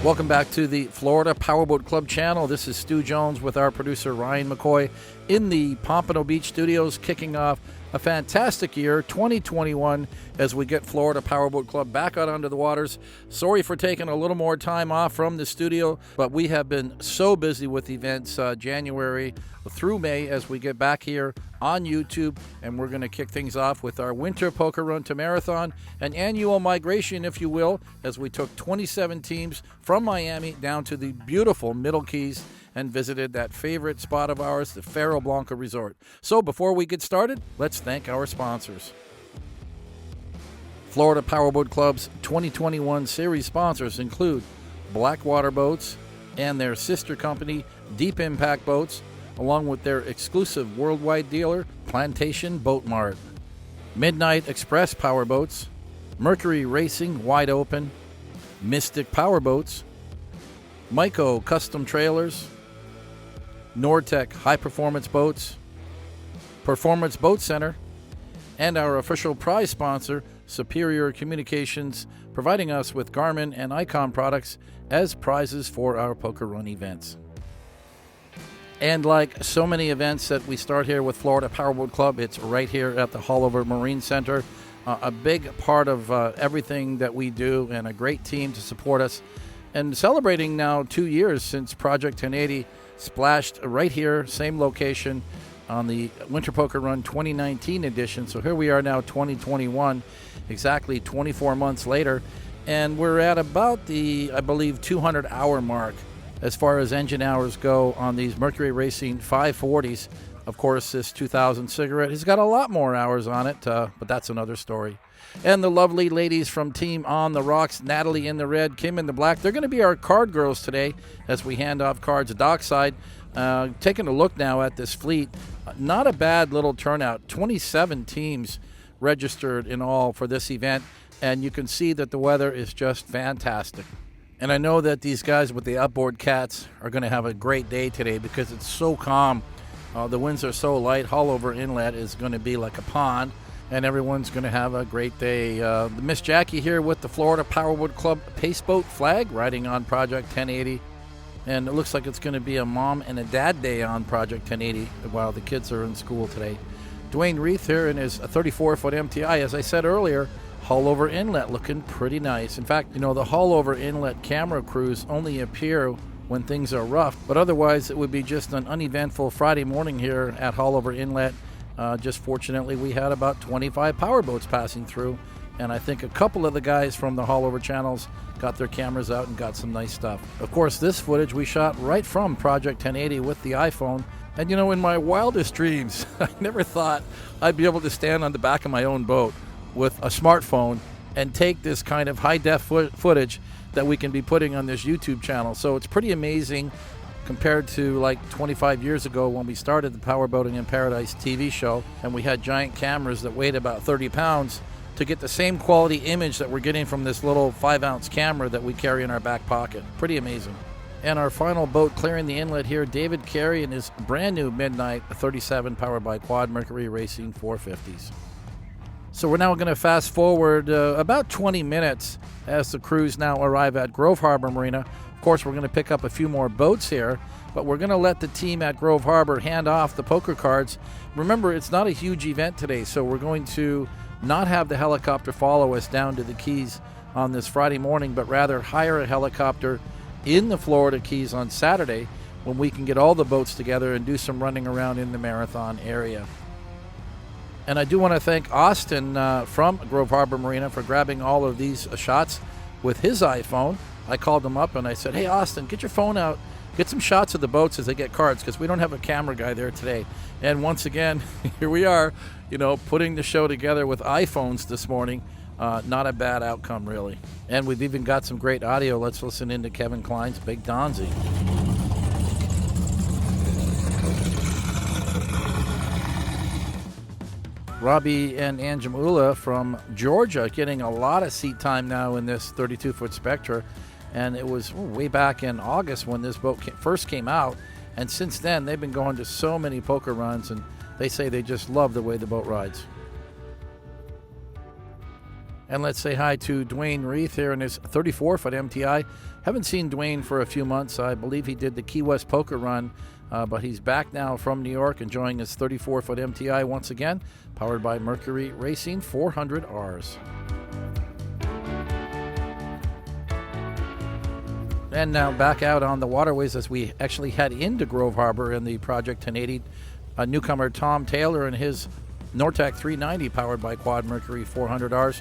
Welcome back to the Florida Powerboat Club channel. This is Stu Jones with our producer Ryan McCoy in the Pompano Beach studios, kicking off a fantastic year, 2021, as we get Florida Powerboat Club back out onto the waters. Sorry for taking a little more time off from the studio, but we have been so busy with events January through May as we get back here on YouTube, and we're going to kick things off with our winter poker run to marathon, an annual migration, if you will, as we took 27 teams from Miami down to the beautiful Middle Keys and visited that favorite spot of ours, the Faro Blanca Resort. So before we get started, let's thank our sponsors. Florida Powerboat Club's 2021 series sponsors include Blackwater Boats and their sister company, Deep Impact Boats, along with their exclusive worldwide dealer, Plantation Boat Mart. Midnight Express Powerboats, Mercury Racing Wide Open, Mystic Powerboats, Myco Custom Trailers, Nortec High Performance Boats, Performance Boat Center, and our official prize sponsor, Superior Communications, providing us with Garmin and Icon products as prizes for our poker run events. And like so many events that we start here with Florida Powerboat Club, it's right here at the Haulover Marine Center. A big part of everything that we do, and a great team to support us. And celebrating now 2 years since Project 1080 splashed right here, same location, on the Winter Poker Run 2019 edition. So here we are now, 2021, exactly 24 months later. And we're at about the, I believe, 200-hour mark as far as engine hours go on these Mercury Racing 540s. Of course, this 2000 cigarette has got a lot more hours on it, but that's another story. And the lovely ladies from Team On the Rocks, Natalie in the red, Kim in the black, they're going to be our card girls today as we hand off cards at Dockside. Taking a look now at this fleet, not a bad little turnout. 27 teams registered in all for this event, and you can see that the weather is just fantastic. And I know that these guys with the outboard cats are going to have a great day today because it's so calm. The winds are so light. Haulover Inlet is going to be like a pond, and everyone's going to have a great day. Miss Jackie here with the Florida Powerboat Club Paceboat flag, riding on Project 1080. And it looks like it's going to be a mom and a dad day on Project 1080 while the kids are in school today. Dwayne Reith here in his 34-foot MTI. As I said earlier, Haulover Inlet looking pretty nice. In fact, you know, the Haulover Inlet camera crews only appear when things are rough, but otherwise it would be just an uneventful Friday morning here at Haulover Inlet. Just fortunately, we had about 25 powerboats passing through, and I think a couple of the guys from the Haulover channels got their cameras out and got some nice stuff. Of course, this footage we shot right from Project 1080 with the iPhone. And you know, in my wildest dreams, I never thought I'd be able to stand on the back of my own boat with a smartphone and take this kind of high-def footage that we can be putting on this YouTube channel. So it's pretty amazing compared to like 25 years ago when we started the Powerboating in Paradise TV show, and we had giant cameras that weighed about 30 pounds to get the same quality image that we're getting from this little 5-ounce camera that we carry in our back pocket. Pretty amazing. And our final boat clearing the inlet here, David Carey in his brand new Midnight 37 powered by Quad Mercury Racing 450s. So we're now going to fast forward about 20 minutes as the crews now arrive at Grove Harbor Marina. Of course, we're going to pick up a few more boats here, but we're going to let the team at Grove Harbor hand off the poker cards. Remember, it's not a huge event today, so we're going to not have the helicopter follow us down to the Keys on this Friday morning, but rather hire a helicopter in the Florida Keys on Saturday when we can get all the boats together and do some running around in the marathon area. And I do want to thank Austin from Grove Harbor Marina for grabbing all of these shots with his iPhone. I called him up and I said, hey, Austin, get your phone out. Get some shots of the boats as they get cards, because we don't have a camera guy there today. And once again, here we are, you know, putting the show together with iPhones this morning. Not a bad outcome, really. And we've even got some great audio. Let's listen into Kevin Klein's Big Donzie. Robbie and Anjamula from Georgia getting a lot of seat time now in this 32-foot Spectra. And it was way back in August when this boat first came out. And since then, they've been going to so many poker runs, and they say they just love the way the boat rides. And let's say hi to Dwayne Reith here in his 34-foot MTI. Haven't seen Dwayne for a few months. I believe he did the Key West Poker Run, but he's back now from New York enjoying his 34-foot MTI once again, powered by Mercury Racing 400Rs. And now back out on the waterways as we actually head into Grove Harbor in the Project 1080. Newcomer Tom Taylor and his Nortec 390 powered by Quad Mercury 400Rs.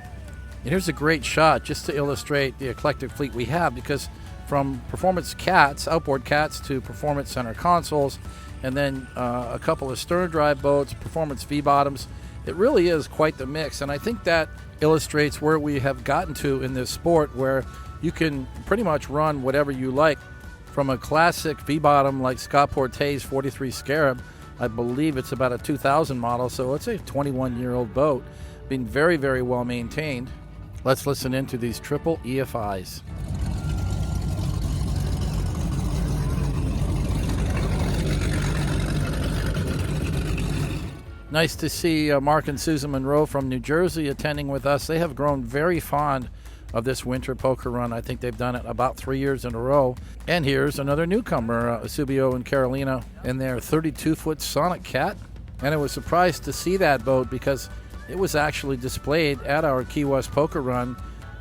And here's a great shot just to illustrate the eclectic fleet we have, because from performance cats, outboard cats, to performance center consoles, and then a couple of stern drive boats, performance V-bottoms, it really is quite the mix. And I think that illustrates where we have gotten to in this sport, where you can pretty much run whatever you like, from a classic V-bottom like Scott Porte's 43 Scarab. I believe it's about a 2000 model, so it's a 21-year-old boat, being very, very well maintained. Let's listen into these triple EFIs. Nice to see Mark and Susan Monroe from New Jersey attending with us. They have grown very fond of this winter poker run. I think they've done it about 3 years in a row. And here's another newcomer, Subio and Carolina, in their 32-foot Sonic Cat. And I was surprised to see that boat because it was actually displayed at our Key West poker run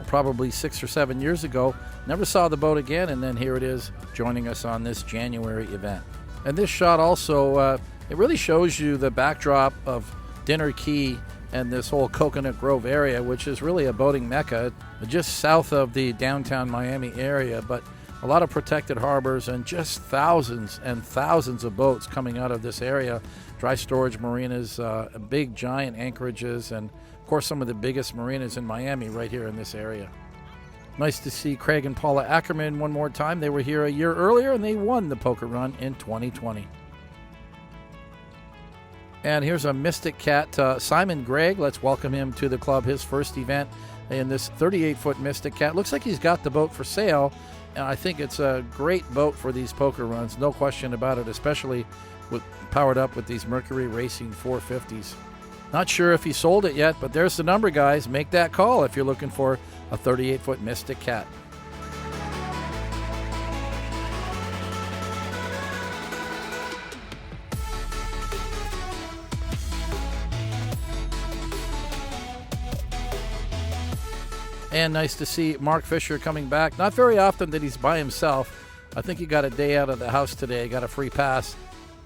probably 6 or 7 years ago. Never saw the boat again, and then here it is joining us on this January event. And this shot also, it really shows you the backdrop of Dinner Key and this whole Coconut Grove area, which is really a boating mecca, just south of the downtown Miami area, but a lot of protected harbors and just thousands and thousands of boats coming out of this area. Dry storage marinas, big giant anchorages, and of course some of the biggest marinas in Miami right here in this area. Nice to see Craig and Paula Ackerman one more time. They were here a year earlier and they won the poker run in 2020. And here's a Mystic Cat, Simon Gregg. Let's welcome him to the club, his first event in this 38-foot Mystic Cat. Looks like he's got the boat for sale, and I think it's a great boat for these poker runs, no question about it, especially powered up with these Mercury Racing 450s. Not sure if he sold it yet, but there's the number, guys. Make that call if you're looking for a 38-foot Mystic Cat. And nice to see Mark Fisher coming back. Not very often that he's by himself. I think he got a day out of the house today, got a free pass.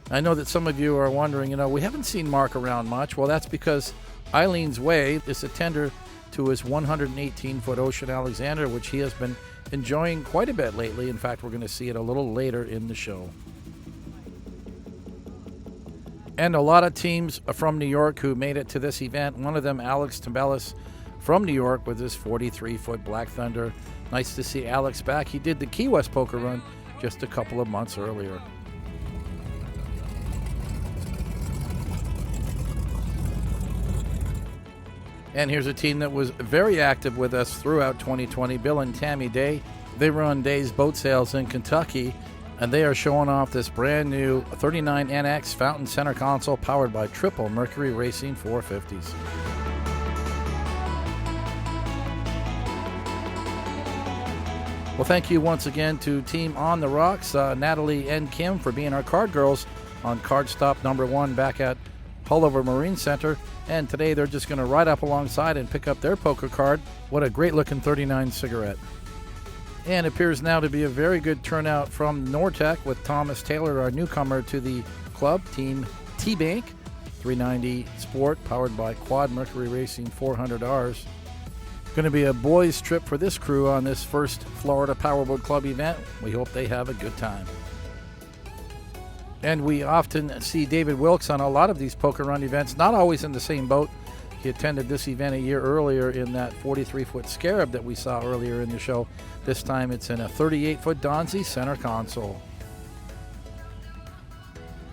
I know that some of you are wondering, we haven't seen Mark around much. Well, that's because Eileen's Way is a tender to his 118-foot Ocean Alexander, which he has been enjoying quite a bit lately. In fact, we're going to see it a little later in the show. And a lot of teams from New York who made it to this event. One of them, Alex Tambellis, from New York with his 43-foot Black Thunder. Nice to see Alex back. He did the Key West poker run just a couple of months earlier. And here's a team that was very active with us throughout 2020, Bill and Tammy Day. They run Day's Boat Sales in Kentucky, and they are showing off this brand new 39NX Fountain Center Console powered by triple Mercury Racing 450s. Well, thank you once again to Team On the Rocks, Natalie and Kim, for being our card girls on card stop number 1 back at Haulover Marine Center. And today they're just going to ride up alongside and pick up their poker card. What a great looking 39 cigarette. And it appears now to be a very good turnout from Nortec with Thomas Taylor, our newcomer to the club, Team T-Bank 390 Sport, powered by Quad Mercury Racing 400Rs. Going to be a boys' trip for this crew on this first Florida Powerboat Club event. We hope they have a good time. And we often see David Wilkes on a lot of these poker run events, not always in the same boat. He attended this event a year earlier in that 43-foot Scarab that we saw earlier in the show. This time it's in a 38-foot Donzi center console.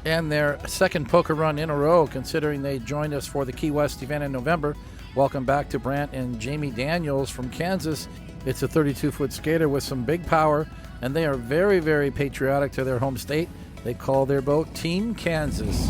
And their second poker run in a row, considering they joined us for the Key West event in November. Welcome back to Brant and Jamie Daniels from Kansas. It's a 32-foot skater with some big power, and they are very, very patriotic to their home state. They call their boat Team Kansas.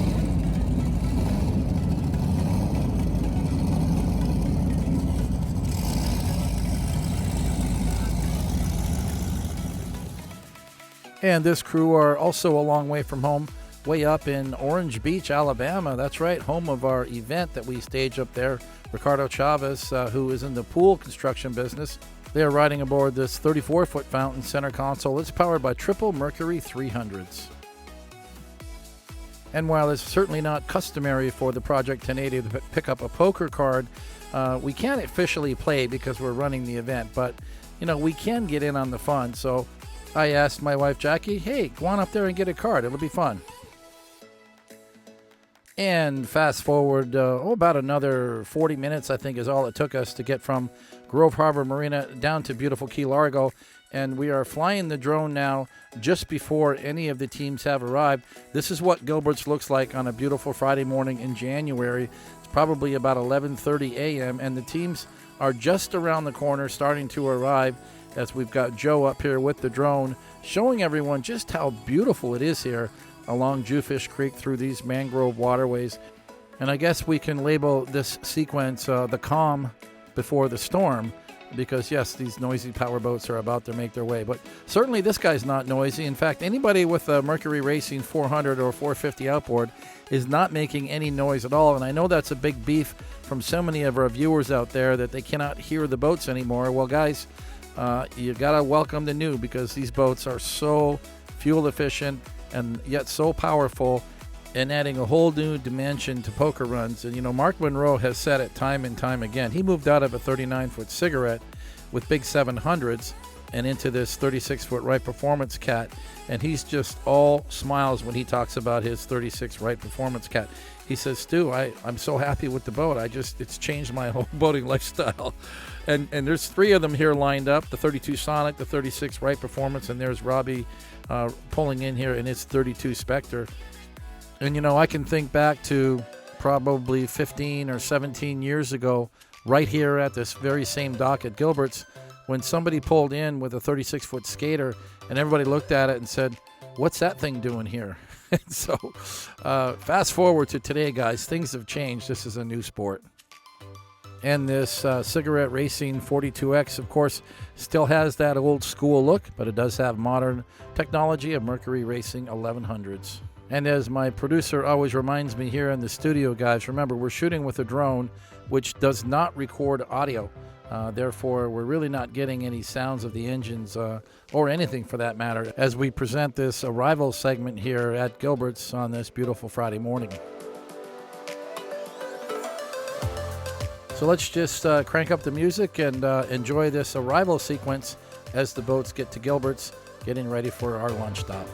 And this crew are also a long way from home, way up in Orange Beach, Alabama. That's right, home of our event that we stage up there. Ricardo Chavez, who is in the pool construction business, they are riding aboard this 34-foot fountain center console. It's powered by triple Mercury 300s. And while it's certainly not customary for the Project 1080 to pick up a poker card, we can't officially play because we're running the event, but we can get in on the fun. So I asked my wife Jackie, hey, go on up there and get a card. It'll be fun. And fast forward, about another 40 minutes, I think, is all it took us to get from Grove Harbor Marina down to beautiful Key Largo. And we are flying the drone now just before any of the teams have arrived. This is what Gilbert's looks like on a beautiful Friday morning in January. It's probably about 11:30 a.m. and the teams are just around the corner starting to arrive as we've got Joe up here with the drone showing everyone just how beautiful it is here along Jewfish Creek through these mangrove waterways. And I guess we can label this sequence the calm before the storm, because yes, these noisy powerboats are about to make their way. But certainly this guy's not noisy. In fact, anybody with a Mercury Racing 400 or 450 outboard is not making any noise at all. And I know that's a big beef from so many of our viewers out there that they cannot hear the boats anymore. Well, guys, you gotta welcome the new, because these boats are so fuel efficient and yet so powerful, and adding a whole new dimension to poker runs. And Mark Monroe has said it time and time again. He moved out of a 39-foot cigarette with big 700s and into this 36-foot Right Performance Cat, and he's just all smiles when he talks about his 36 Right Performance Cat. He says, Stu, I'm so happy with the boat. It's changed my whole boating lifestyle. And there's 3 of them here lined up, the 32 Sonic, the 36 Right Performance, and there's Robbie pulling in here in his 32 Spectre. And I can think back to probably 15 or 17 years ago, right here at this very same dock at Gilbert's, when somebody pulled in with a 36-foot skater and everybody looked at it and said, what's that thing doing here? So fast forward to today, guys, things have changed. This is a new sport. And this Cigarette Racing 42X, of course, still has that old school look, but it does have modern technology of Mercury Racing 1100s. And as my producer always reminds me here in the studio, guys, remember, we're shooting with a drone which does not record audio. Therefore, we're really not getting any sounds of the engines or anything for that matter as we present this arrival segment here at Gilbert's on this beautiful Friday morning. So let's just crank up the music and enjoy this arrival sequence as the boats get to Gilbert's, getting ready for our lunch stop.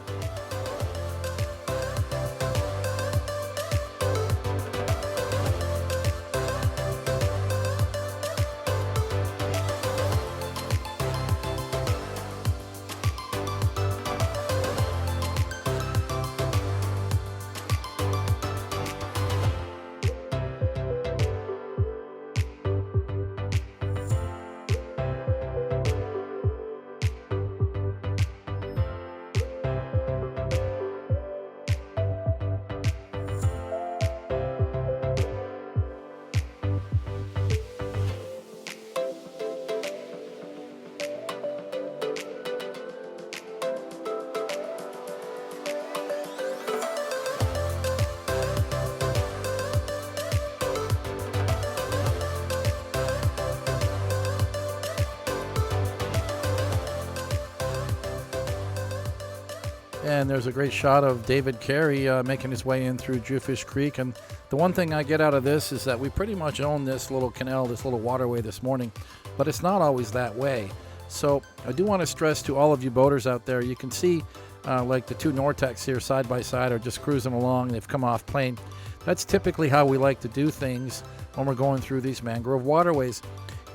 And there's a great shot of David Carey making his way in through Jewfish Creek. And the one thing I get out of this is that we pretty much own this little canal, this little waterway this morning, but it's not always that way. So I do want to stress to all of you boaters out there, you can see like the 2 Nortex here side by side are just cruising along. They've come off plane. That's typically how we like to do things when we're going through these mangrove waterways.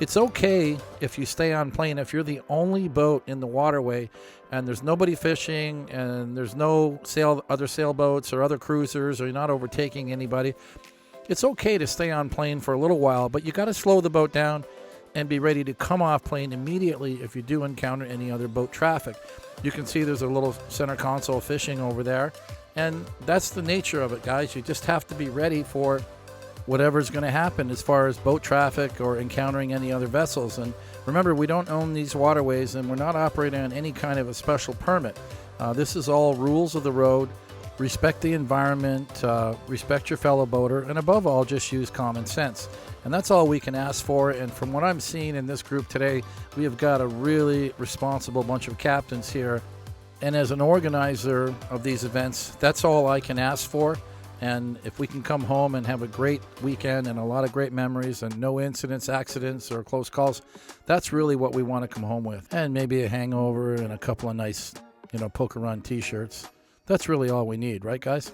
It's okay if you stay on plane, if you're the only boat in the waterway and there's nobody fishing and there's no other sailboats or other cruisers, or you're not overtaking anybody. It's okay to stay on plane for a little while, but you got to slow the boat down and be ready to come off plane immediately if you do encounter any other boat traffic. You can see there's a little center console fishing over there, and that's the nature of it, guys. You just have to be ready for whatever's going to happen as far as boat traffic or encountering any other vessels. And Remember, we don't own these waterways, and we're not operating on any kind of a special permit. This is all rules of the road. Respect the environment, respect your fellow boater, and above all, just use common sense. And that's all we can ask for. And from what I'm seeing in this group today, we have got a really responsible bunch of captains here. And as an organizer of these events, that's all I can ask for. And if we can come home and have a great weekend and a lot of great memories and no incidents, accidents, or close calls, that's really what we want to come home with. And maybe a hangover and a couple of nice, Poker Run t-shirts. That's really all we need, right, guys?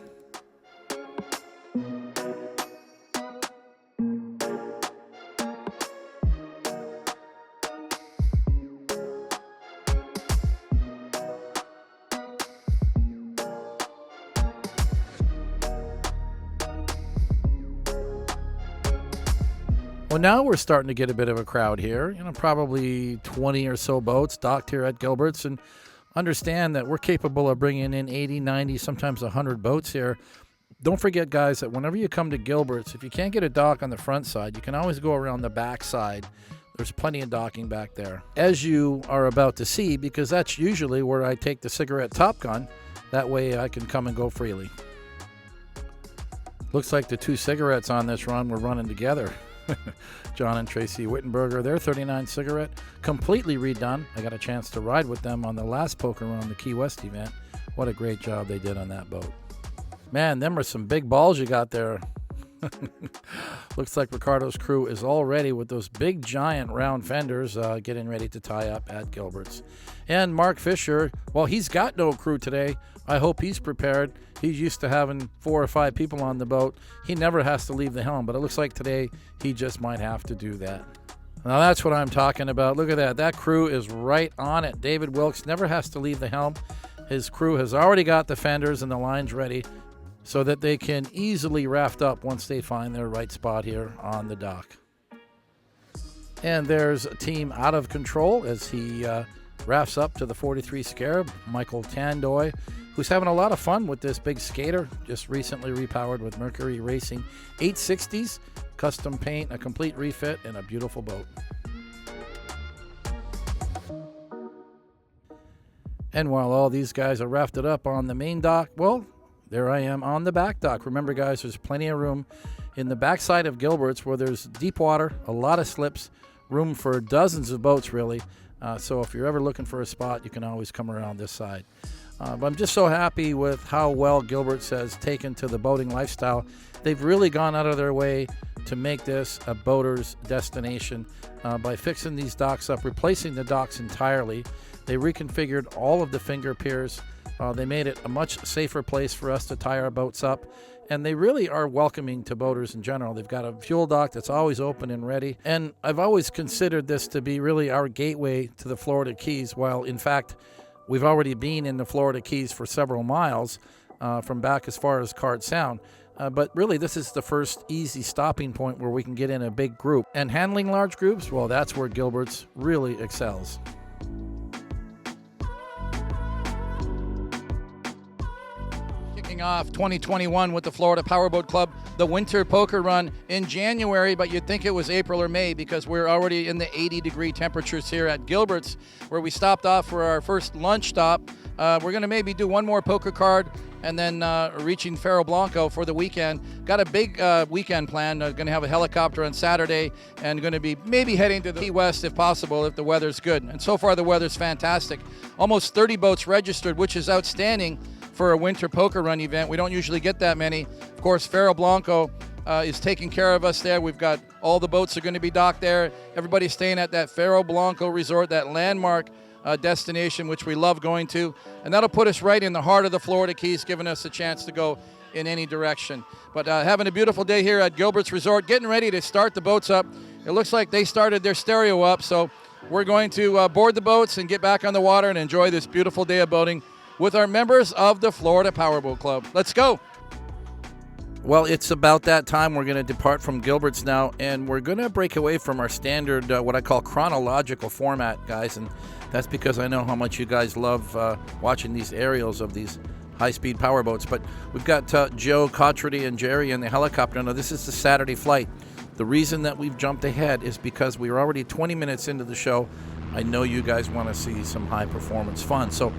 Well, now we're starting to get a bit of a crowd here, probably 20 or so boats docked here at Gilbert's, and understand that we're capable of bringing in 80, 90, sometimes 100 boats here. Don't forget, guys, that whenever you come to Gilbert's, if you can't get a dock on the front side, you can always go around the back side. There's plenty of docking back there, as you are about to see, because that's usually where I take the cigarette Top Gun. That way I can come and go freely. Looks like the two cigarettes on this run were running together. John and Tracy Wittenberger, their 39 cigarette, completely redone. I got a chance to ride with them on the last Poker Run, the Key West event. What a great job they did on that boat. Man, them are some big balls you got there. Looks like Ricardo's crew is all ready with those big giant round fenders getting ready to tie up at Gilbert's. And Mark Fisher, well, he's got no crew today. I hope he's prepared. He's used to having 4 or 5 people on the boat. He never has to leave the helm, but it looks like today he just might have to do that. Now that's what I'm talking about. Look at that. That crew is right on it. David Wilkes never has to leave the helm. His crew has already got the fenders and the lines ready so that they can easily raft up once they find their right spot here on the dock. And there's a team out of control as he rafts up to the 43 Scarab, Michael Tandoy, who's having a lot of fun with this big skater, just recently repowered with Mercury Racing 860s, custom paint, a complete refit, and a beautiful boat. And while all these guys are rafted up on the main dock, well, there I am on the back dock. Remember, guys, there's plenty of room in the backside of Gilbert's where there's deep water, a lot of slips, room for dozens of boats, really. So if you're ever looking for a spot, you can always come around this side. But I'm just so happy with how well Gilbert's has taken to the boating lifestyle. They've really gone out of their way to make this a boater's destination by fixing these docks up, replacing the docks entirely. They reconfigured all of the finger piers. They made it a much safer place for us to tie our boats up. And they really are welcoming to boaters in general. They've got a fuel dock that's always open and ready. And I've always considered this to be really our gateway to the Florida Keys, while in fact, we've already been in the Florida Keys for several miles from back as far as Card Sound. But really, this is the first easy stopping point where we can get in a big group. And handling large groups, well, that's where Gilbert's really excels. Kicking off 2021 with the Florida Powerboat Club, the Winter Poker Run in January, but you'd think it was April or May because we're already in the 80-degree temperatures here at Gilbert's, where we stopped off for our first lunch stop. We're going to maybe do one more poker card and then reaching Faro Blanco for the weekend. Got a big weekend plan. Going to have a helicopter on Saturday and going to be maybe heading to the Key West if possible, if the weather's good. And so far the weather's fantastic. Almost 30 boats registered, which is outstanding for a winter poker run event. We don't usually get that many. Of course, Faro Blanco is taking care of us there. We've got all the boats are going to be docked there. Everybody's staying at that Faro Blanco resort, that landmark destination, which we love going to. And that'll put us right in the heart of the Florida Keys, giving us a chance to go in any direction. But having a beautiful day here at Gilbert's Resort, getting ready to start the boats up. It looks like they started their stereo up, so we're going to board the boats and get back on the water and enjoy this beautiful day of boating with our members of the Florida Powerboat Club. Let's go. Well, it's about that time. We're going to depart from Gilbert's now, and we're going to break away from our standard, what I call chronological format, guys, and that's because I know how much you guys love watching these aerials of these high-speed powerboats. But we've got Joe, Cottrady, and Jerry in the helicopter. Now, this is the Saturday flight. The reason that we've jumped ahead is because we are already 20 minutes into the show. I know you guys want to see some high performance fun. So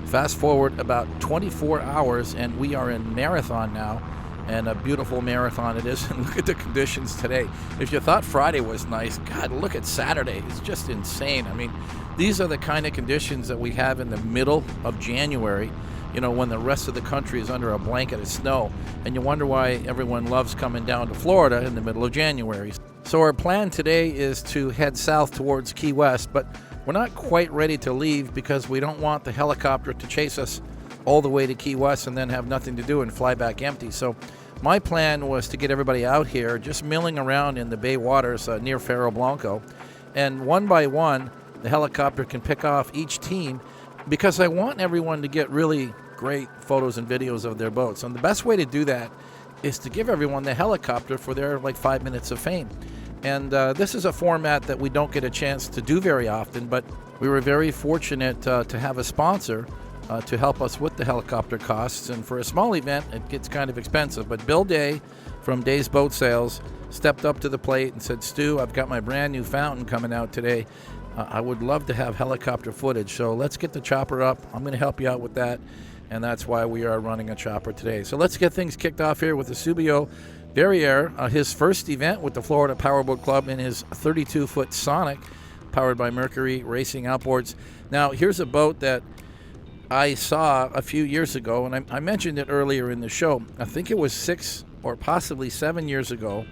fast forward about 24 hours and we are in marathon now. And a beautiful marathon it is. And look at the conditions today. If you thought Friday was nice, God, look at Saturday. It's just insane. I mean, these are the kind of conditions that we have in the middle of January, when the rest of the country is under a blanket of snow. And you wonder why everyone loves coming down to Florida in the middle of January. So our plan today is to head south towards Key West, but we're not quite ready to leave because we don't want the helicopter to chase us all the way to Key West and then have nothing to do and fly back empty. So my plan was to get everybody out here just milling around in the bay waters near Faro Blanco, and one by one the helicopter can pick off each team because I want everyone to get really great photos and videos of their boats. And the best way to do that is to give everyone the helicopter for their 5 minutes of fame. And this is a format that we don't get a chance to do very often, but we were very fortunate to have a sponsor to help us with the helicopter costs. And for a small event, it gets kind of expensive. But Bill Day from Day's Boat Sales stepped up to the plate and said, Stu, I've got my brand new fountain coming out today. I would love to have helicopter footage. So let's get the chopper up. I'm going to help you out with that. And that's why we are running a chopper today. So let's get things kicked off here with the Subio Verrier, his first event with the Florida Powerboat Club in his 32-foot Sonic, powered by Mercury Racing Outboards. Now, here's a boat that I saw a few years ago, and I mentioned it earlier in the show. I think it was 6 or possibly 7 years ago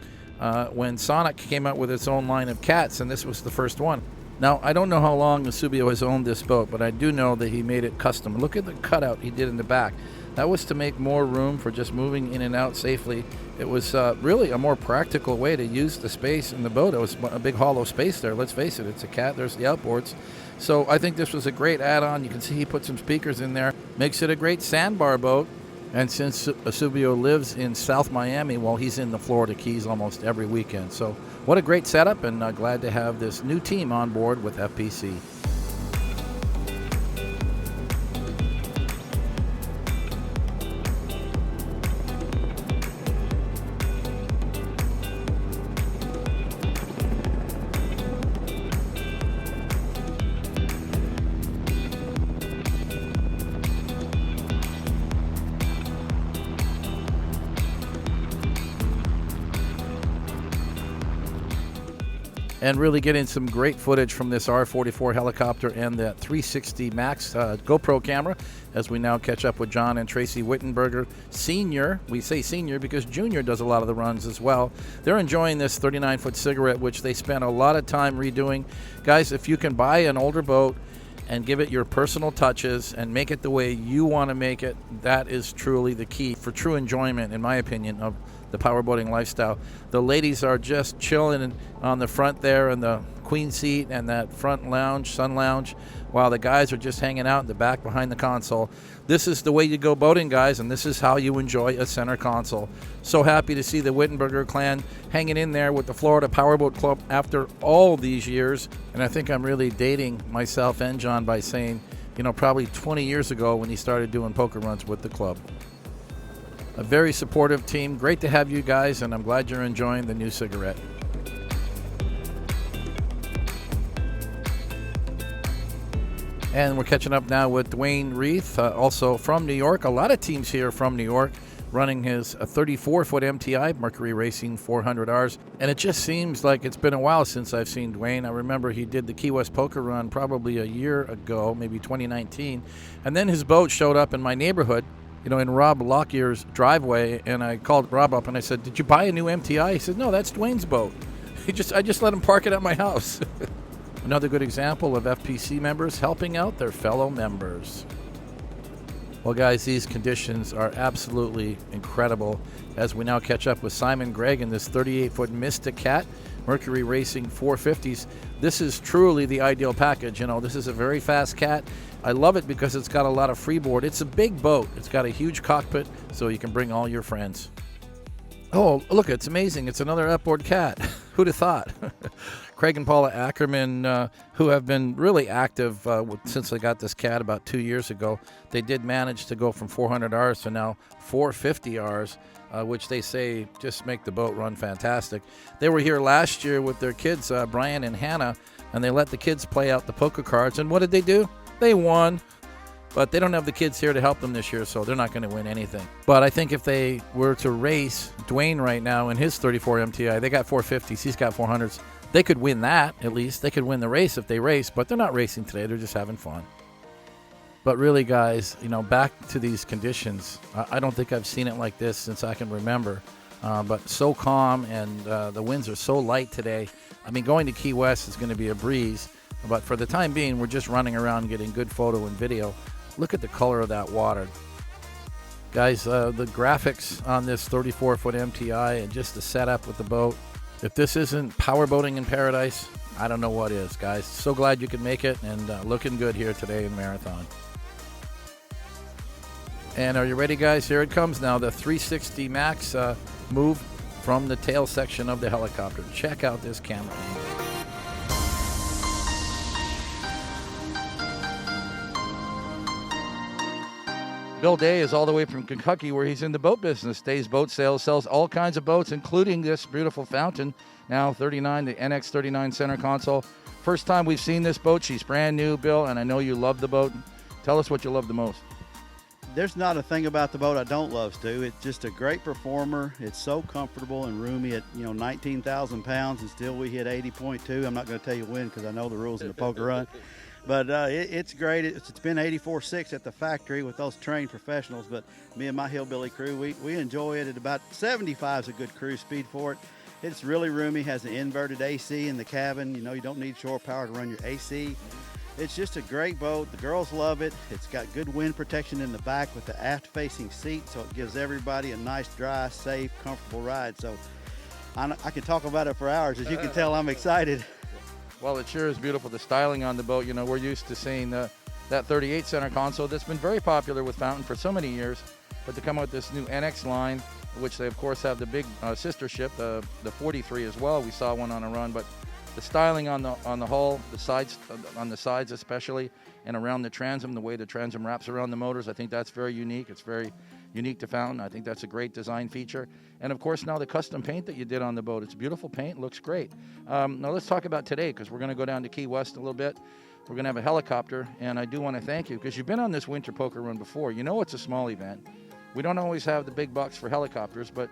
when Sonic came out with its own line of cats, and this was the first one. Now, I don't know how long the Subio has owned this boat, but I do know that he made it custom. Look at the cutout he did in the back. That was to make more room for just moving in and out safely. It was really a more practical way to use the space in the boat. It was a big hollow space there. Let's face it, it's a cat. There's the outboards. So I think this was a great add-on. You can see he put some speakers in there. Makes it a great sandbar boat. And since Subio lives in South Miami, well, he's in the Florida Keys almost every weekend. So what a great setup, and glad to have this new team on board with FPC. And really getting some great footage from this R44 helicopter and the 360 Max GoPro camera as we now catch up with John and Tracy Wittenberger Sr. We say senior because Junior does a lot of the runs as well. They're enjoying this 39-foot cigarette, which they spent a lot of time redoing. Guys, if you can buy an older boat and give it your personal touches and make it the way you want to make it, that is truly the key for true enjoyment, in my opinion, of the powerboating lifestyle. The ladies are just chilling on the front there in the queen seat and that front lounge, sun lounge, while the guys are just hanging out in the back behind the console. This is the way you go boating, guys, and this is how you enjoy a center console. So happy to see the Wittenberger clan hanging in there with the Florida Powerboat Club after all these years. And I think I'm really dating myself and John by saying, probably 20 years ago when he started doing poker runs with the club. A very supportive team. Great to have you guys, and I'm glad you're enjoying the new cigarette. And we're catching up now with Dwayne Reith, also from New York. A lot of teams here from New York running his 34-foot MTI, Mercury Racing 400Rs. And it just seems like it's been a while since I've seen Dwayne. I remember he did the Key West Poker Run probably a year ago, maybe 2019. And then his boat showed up in my neighborhood, in Rob Lockyer's driveway, and I called Rob up and I said, "Did you buy a new MTI?" He said, "No, that's Dwayne's boat. I just let him park it at my house." Another good example of FPC members helping out their fellow members. Well, guys, these conditions are absolutely incredible as we now catch up with Simon Gregg in this 38-foot Mystic Cat, Mercury Racing 450s. This is truly the ideal package. This is a very fast cat. I love it because it's got a lot of freeboard. It's a big boat. It's got a huge cockpit, so you can bring all your friends. Oh, look, it's amazing. It's another outboard cat. Who'd have thought? Craig and Paula Ackerman, who have been really active since they got this cat about 2 years ago. They did manage to go from 400 Rs to now 450 Rs, which they say just make the boat run fantastic. They were here last year with their kids, Brian and Hannah, and they let the kids play out the poker cards. And what did they do? They won. But they don't have the kids here to help them this year, so they're not going to win anything. But I think if they were to race Dwayne right now in his 34 MTI, they got 450s, he's got 400s. They could win that, at least. They could win the race if they race, but they're not racing today. They're just having fun. But really, guys, back to these conditions, I don't think I've seen it like this since I can remember. But so calm, and the winds are so light today. I mean, going to Key West is going to be a breeze. But for the time being, we're just running around getting good photo and video. Look at the color of that water. Guys, the graphics on this 34-foot MTI and just the setup with the boat. If this isn't powerboating in paradise, I don't know what is, guys. So glad you could make it, and looking good here today in Marathon. And are you ready, guys? Here it comes now, the 360 Max move from the tail section of the helicopter. Check out this camera angle. Bill Day is all the way from Kentucky, where he's in the boat business. Day's Boat Sales sells all kinds of boats, including this beautiful fountain, now 39, the NX39 center console. First time we've seen this boat. She's brand new, Bill, and I know you love the boat. Tell us what you love the most. There's not a thing about the boat I don't love, Stu. It's just a great performer. It's so comfortable and roomy at 19,000 pounds, and still we hit 80.2. I'm not going to tell you when because I know the rules in the poker run. But it's great. It's been 84.6 at the factory with those trained professionals, but me and my hillbilly crew, we enjoy it at about 75 is a good cruise speed for it. It's really roomy, has an inverted AC in the cabin. You don't need shore power to run your AC. It's just a great boat. The girls love it. It's got good wind protection in the back with the aft-facing seat, so it gives everybody a nice, dry, safe, comfortable ride. So I can talk about it for hours. As you can tell, I'm excited. Well, it sure is beautiful. The styling on the boat, we're used to seeing that 38 center console that's been very popular with Fountain for so many years. But to come out with this new NX line, which they, of course, have the big sister ship, the 43 as well. We saw one on a run. But the styling on the hull, the sides, on the sides especially, and around the transom, the way the transom wraps around the motors, I think that's very unique. It's very unique to Fountain. I think that's a great design feature. And of course, now the custom paint that you did on the boat. It's beautiful paint, looks great. Now let's talk about today, because we're going to go down to Key West a little bit. We're going to have a helicopter, and I do want to thank you, because you've been on this winter poker run before. It's a small event. We don't always have the big bucks for helicopters, but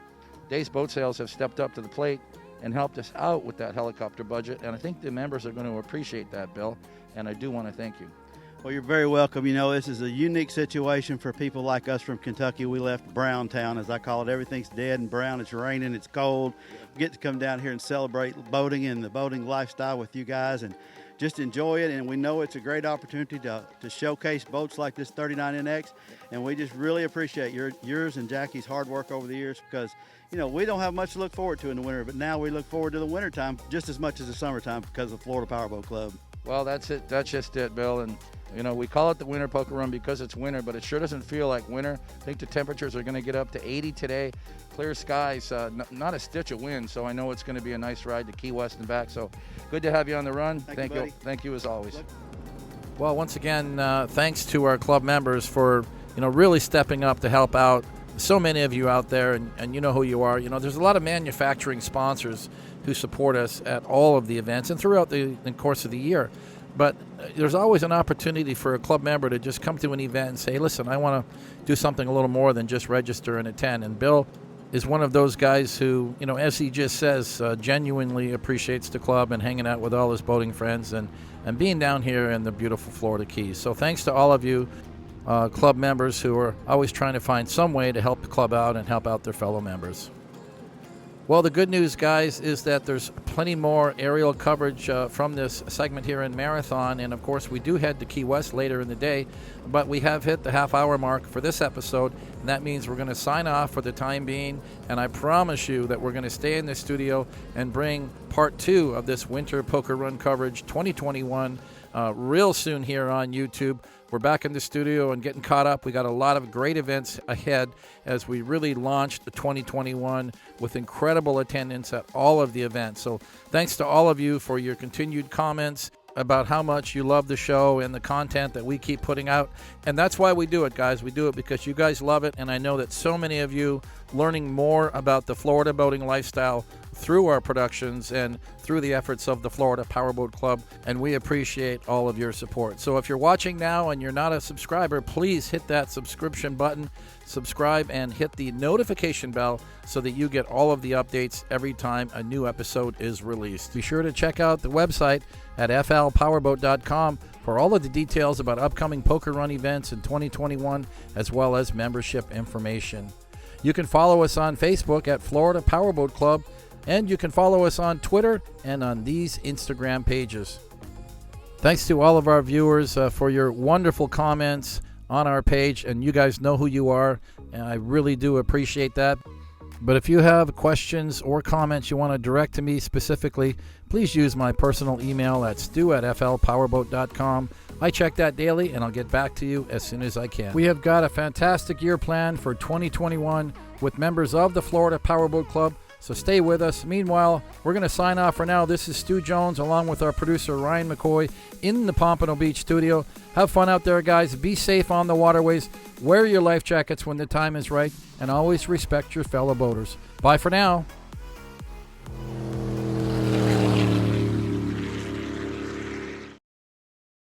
Day's Boat Sales have stepped up to the plate and helped us out with that helicopter budget, and I think the members are going to appreciate that, Bill, and I do want to thank you. Well, you're very welcome. This is a unique situation for people like us from Kentucky. We left Brown Town, as I call it. Everything's dead and brown. It's raining. It's cold. We get to come down here and celebrate boating and the boating lifestyle with you guys and just enjoy it. And we know it's a great opportunity to showcase boats like this 39NX. And we just really appreciate yours and Jackie's hard work over the years, because we don't have much to look forward to in the winter, but now we look forward to the wintertime just as much as the summertime because of Florida Powerboat Club. Well, that's it. That's just it, Bill. And we call it the winter poker run because it's winter, but it sure doesn't feel like winter. I think the temperatures are going to get up to 80 today. Clear skies, not a stitch of wind, so I know it's going to be a nice ride to Key West and back. So good to have you on the run. Thank you. Thank you as always. Well, once again, thanks to our club members for really stepping up to help out. So many of you out there, and you know who you are. There's a lot of manufacturing sponsors who support us at all of the events and throughout the course of the year. But there's always an opportunity for a club member to just come to an event and say, listen, I want to do something a little more than just register and attend. And Bill is one of those guys who, as he just says, genuinely appreciates the club and hanging out with all his boating friends and being down here in the beautiful Florida Keys. So thanks to all of you club members who are always trying to find some way to help the club out and help out their fellow members. Well, the good news, guys, is that there's plenty more aerial coverage from this segment here in Marathon. And, of course, we do head to Key West later in the day. But we have hit the half-hour mark for this episode. And that means we're going to sign off for the time being. And I promise you that we're going to stay in the studio and bring part 2 of this winter poker run coverage 2021 real soon here on YouTube. We're back in the studio and getting caught up. We got a lot of great events ahead as we really launched the 2021 with incredible attendance at all of the events. So thanks to all of you for your continued comments about how much you love the show and the content that we keep putting out. And that's why we do it, guys. We do it because you guys love it. And I know that so many of you learning more about the Florida boating lifestyle through our productions and through the efforts of the Florida Powerboat Club, and we appreciate all of your support. So if you're watching now and you're not a subscriber, please hit that subscription button, subscribe, and hit the notification bell so that you get all of the updates every time a new episode is released. Be sure to check out the website at flpowerboat.com for all of the details about upcoming poker run events in 2021, as well as membership information. You can follow us on Facebook at Florida Powerboat Club, and you can follow us on Twitter and on these Instagram pages. Thanks to all of our viewers for your wonderful comments on our page, and you guys know who you are, and I really do appreciate that. But if you have questions or comments you want to direct to me specifically, please use my personal email at stu@flpowerboat.com. I check that daily, and I'll get back to you as soon as I can. We have got a fantastic year planned for 2021 with members of the Florida Powerboat Club, so stay with us. Meanwhile, we're going to sign off for now. This is Stu Jones along with our producer Ryan McCoy in the Pompano Beach studio. Have fun out there, guys. Be safe on the waterways. Wear your life jackets when the time is right, and always respect your fellow boaters. Bye for now.